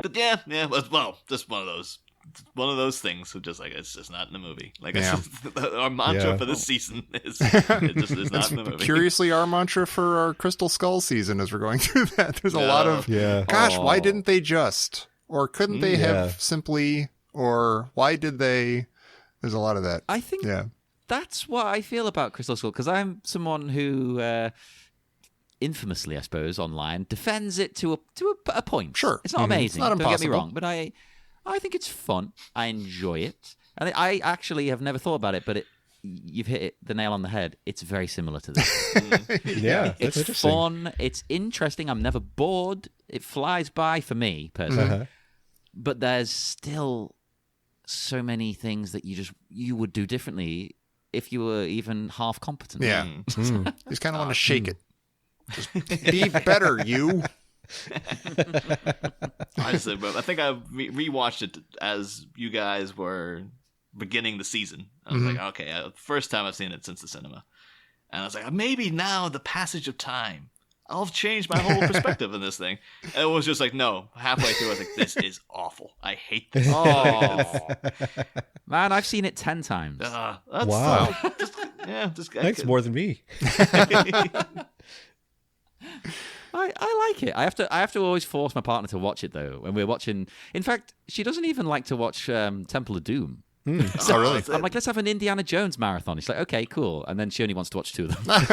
But yeah, well, just one of those things. Just like it's just not in the movie. Like our mantra for this season is it just is not in the movie. Curiously, our mantra for our Crystal Skull season as we're going through that. There's a lot of gosh, why didn't they just, or couldn't they have simply, or why did they? There's a lot of that. I think that's what I feel about Crystal Skull, because I'm someone who. Infamously, I suppose, online defends it to a point. Sure, it's not amazing. It's not impossible. Don't get me wrong, but I think it's fun. I enjoy it, and I actually have never thought about it, but you've hit the nail on the head. It's very similar to this. That's it's fun. It's interesting. I'm never bored. It flies by for me personally, but there's still so many things that you would do differently if you were even half competent. Yeah, you just kind of want to shake it. Just be better, you. I think I rewatched it as you guys were beginning the season. I was like, okay, first time I've seen it since the cinema. And I was like, maybe now the passage of time, I'll change my whole perspective in this thing. And it was just like, no. Halfway through, I was like, this is awful. I hate this. Man, I've seen it 10 times. That's wow. Thanks more than me. I like it. I have to always force my partner to watch it though. When we're watching, in fact, she doesn't even like to watch Temple of Doom. Oh, really? I'm like, let's have an Indiana Jones marathon. She's like, okay, cool. And then she only wants to watch 2 of them.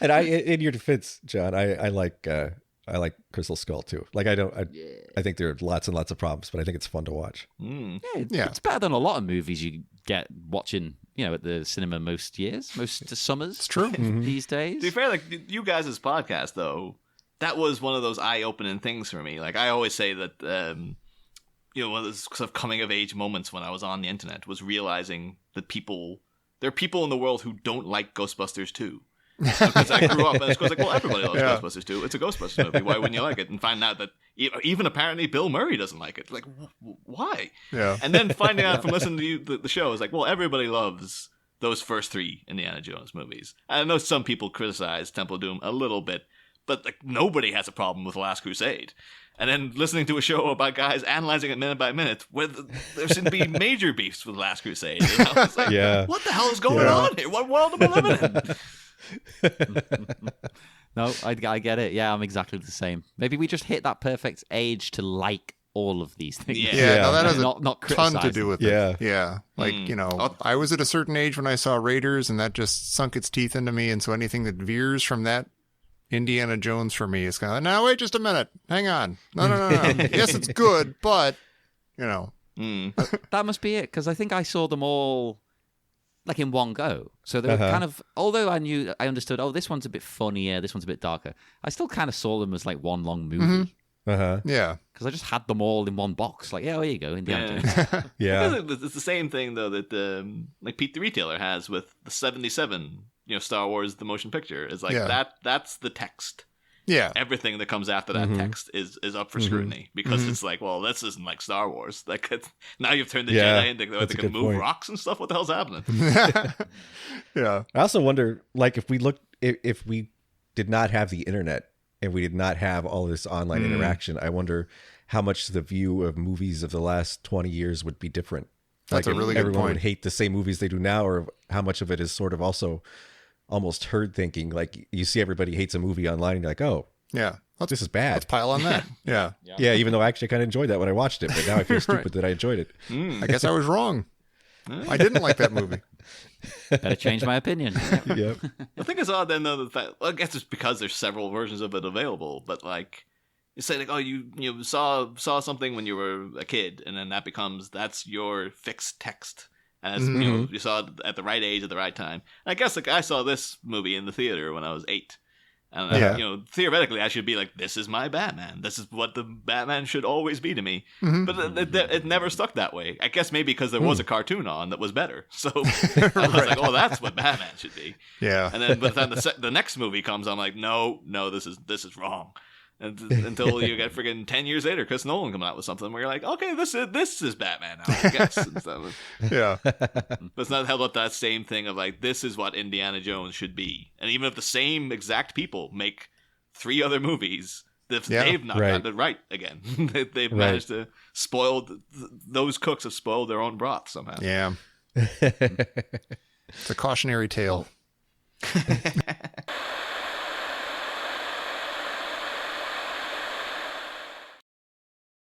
And in your defense, John, I like Crystal Skull too. Like I think there are lots and lots of problems, but I think it's fun to watch. It's better than a lot of movies you get watching, at the cinema most summers. It's true. These days. To be fair, like you guys' podcast though, that was one of those eye-opening things for me. Like I always say that, one of those sort of coming-of-age moments when I was on the internet was realizing that there are people in the world who don't like Ghostbusters 2. Because I grew up and it's like, well, everybody loves Ghostbusters 2. It's a Ghostbusters movie. Why wouldn't you like it? And find out that even apparently Bill Murray doesn't like it. Like, why? Yeah. And then finding out from listening to the show is like, well, everybody loves those first 3 Indiana Jones movies. I know some people criticize Temple of Doom a little bit, but like nobody has a problem with Last Crusade. And then listening to a show about guys analyzing it minute by minute, where there seem to be major beefs with Last Crusade. It's like, what the hell is going on here? What world am I living in? No, I get it. Yeah, I'm exactly the same. Maybe we just hit that perfect age to like all of these things. No, that has not a ton to do with it. Yeah. Like, I was at a certain age when I saw Raiders, and that just sunk its teeth into me. And so anything that veers from that Indiana Jones for me is kind of like, no, wait just a minute. Hang on. No. Yes, it's good, but, That must be it, because I think I saw them all like in one go. So they were kind of, although I understood, this one's a bit funnier, this one's a bit darker, I still kind of saw them as like one long movie. Yeah. Because I just had them all in one box. Like, there you go, Indiana Jones. It's the same thing, though, that like Pete the Retailer has with the 77, Star Wars, the motion picture. Is like that's the text. Yeah. Everything that comes after that text is up for scrutiny because it's like, well, this isn't like Star Wars. Like now you've turned the Jedi into they can move rocks and stuff. What the hell's happening? Yeah. I also wonder, like, if we did not have the internet and we did not have all this online interaction, I wonder how much the view of movies of the last 20 years would be different. That's like a really good everyone point. would hate the same movies they do now, or how much of it is sort of also almost herd thinking. Like you see everybody hates a movie online and you're like, oh, yeah, this is bad. Let's pile on that. Yeah. Yeah, even though I actually kind of enjoyed that when I watched it, but now I feel stupid that I enjoyed it. I guess I was wrong. I didn't like that movie. Better change my opinion. Yep. I think it's odd then, though, I guess it's because there's several versions of it available, but like, you say like, oh, you saw something when you were a kid, and then that's your fixed text. As you saw it at the right age at the right time. And I guess like I saw this movie in the theater when I was 8. And theoretically I should be like, this is my Batman. This is what the Batman should always be to me. But it never stuck that way. I guess maybe because there was a cartoon on that was better. So I was like, oh, that's what Batman should be. Yeah. And then the next movie comes, I'm like, no, this is wrong. Until you get friggin' 10 years later, Chris Nolan coming out with something where you're like, okay, this is Batman now, I guess. Yeah. But it's not held up that same thing of like, this is what Indiana Jones should be. And even if the same exact people make 3 other movies they've not right. gotten it right again. They've managed to spoil those cooks have spoiled their own broth somehow. Yeah. It's a cautionary tale.